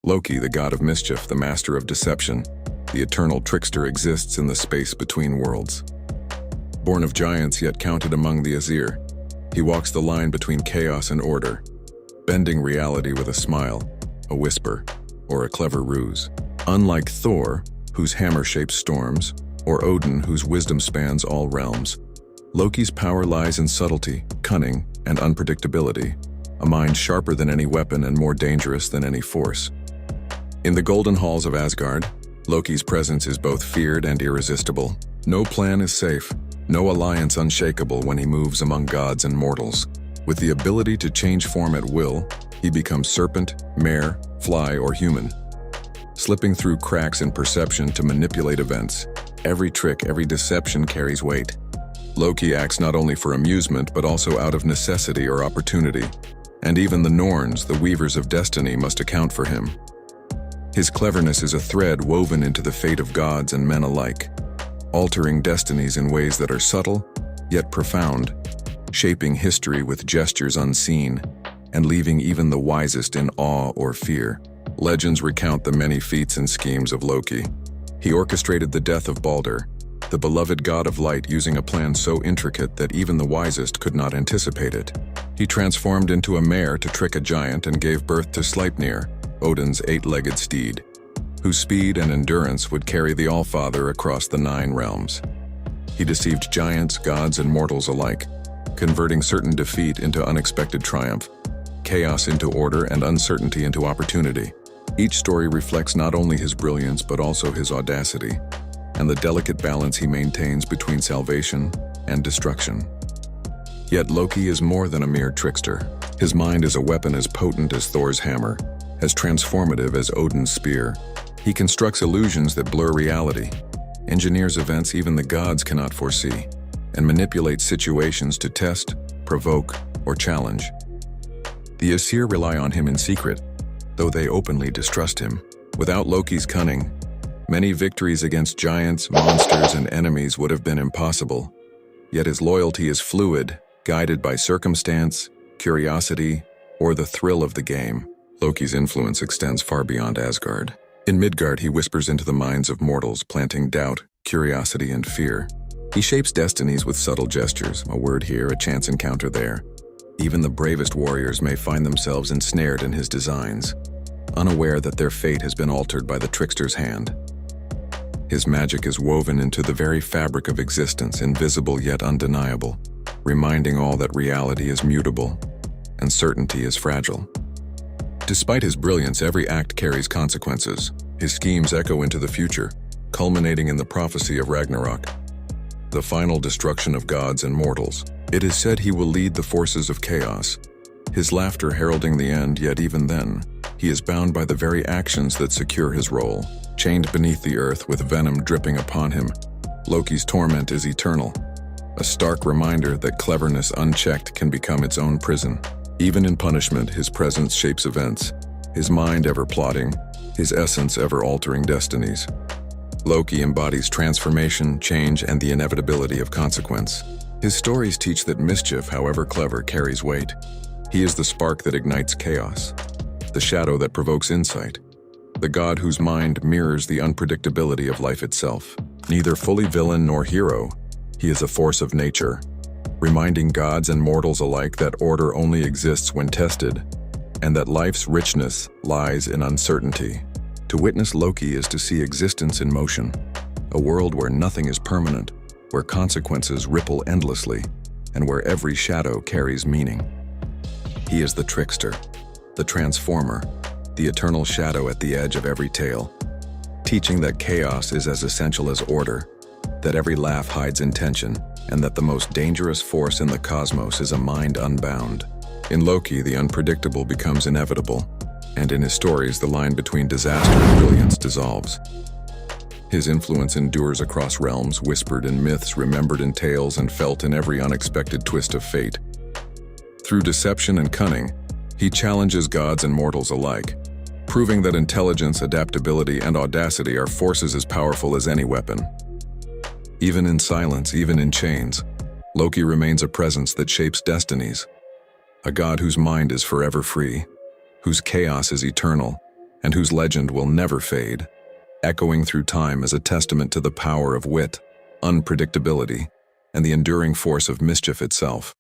Loki, the god of mischief, the master of deception, the eternal trickster, exists in the space between worlds. Born of giants yet counted among the Aesir, he walks the line between chaos and order, bending reality with a smile, a whisper, or a clever ruse. Unlike Thor, whose hammer shapes storms, or Odin, whose wisdom spans all realms, Loki's power lies in subtlety, cunning, and unpredictability, a mind sharper than any weapon and more dangerous than any force. In the golden halls of Asgard, Loki's presence is both feared and irresistible. No plan is safe, no alliance unshakable when he moves among gods and mortals. With the ability to change form at will, he becomes serpent, mare, fly, or human, slipping through cracks in perception to manipulate events. Every trick, every deception carries weight. Loki acts not only for amusement but also out of necessity or opportunity, and even the Norns, the weavers of destiny, must account for him. His cleverness is a thread woven into the fate of gods and men alike, altering destinies in ways that are subtle, yet profound, shaping history with gestures unseen, and leaving even the wisest in awe or fear. Legends recount the many feats and schemes of Loki. He orchestrated the death of Balder, the beloved god of light, using a plan so intricate that even the wisest could not anticipate it. He transformed into a mare to trick a giant and gave birth to Sleipnir, Odin's eight-legged steed, whose speed and endurance would carry the Allfather across the 9 realms. He deceived giants, gods, and mortals alike, converting certain defeat into unexpected triumph, chaos into order, and uncertainty into opportunity. Each story reflects not only his brilliance but also his audacity, and the delicate balance he maintains between salvation and destruction. Yet Loki is more than a mere trickster. His mind is a weapon as potent as Thor's hammer, as transformative as Odin's spear. He constructs illusions that blur reality, engineers events even the gods cannot foresee, and manipulates situations to test, provoke, or challenge. The Aesir rely on him in secret, though they openly distrust him. Without Loki's cunning, many victories against giants, monsters, and enemies would have been impossible. Yet his loyalty is fluid, guided by circumstance, curiosity, or the thrill of the game. Loki's influence extends far beyond Asgard. In Midgard, he whispers into the minds of mortals, planting doubt, curiosity, and fear. He shapes destinies with subtle gestures, a word here, a chance encounter there. Even the bravest warriors may find themselves ensnared in his designs, unaware that their fate has been altered by the trickster's hand. His magic is woven into the very fabric of existence, invisible yet undeniable, reminding all that reality is mutable and certainty is fragile. Despite his brilliance, every act carries consequences. His schemes echo into the future, culminating in the prophecy of Ragnarok, the final destruction of gods and mortals. It is said he will lead the forces of chaos, his laughter heralding the end, yet even then, he is bound by the very actions that secure his role. Chained beneath the earth with venom dripping upon him, Loki's torment is eternal, a stark reminder that cleverness unchecked can become its own prison. Even in punishment, his presence shapes events, his mind ever plotting, his essence ever altering destinies. Loki embodies transformation, change, and the inevitability of consequence. His stories teach that mischief, however clever, carries weight. He is the spark that ignites chaos, the shadow that provokes insight, the god whose mind mirrors the unpredictability of life itself. Neither fully villain nor hero, he is a force of nature, reminding gods and mortals alike that order only exists when tested, and that life's richness lies in uncertainty. To witness Loki is to see existence in motion, a world where nothing is permanent, where consequences ripple endlessly, and where every shadow carries meaning. He is the trickster, the transformer, the eternal shadow at the edge of every tale, teaching that chaos is as essential as order, that every laugh hides intention, and that the most dangerous force in the cosmos is a mind unbound. In Loki, the unpredictable becomes inevitable, and in his stories, the line between disaster and brilliance dissolves. His influence endures across realms, whispered in myths, remembered in tales, and felt in every unexpected twist of fate. Through deception and cunning, he challenges gods and mortals alike, proving that intelligence, adaptability, and audacity are forces as powerful as any weapon. Even in silence, even in chains, Loki remains a presence that shapes destinies, a god whose mind is forever free, whose chaos is eternal, and whose legend will never fade, echoing through time as a testament to the power of wit, unpredictability, and the enduring force of mischief itself.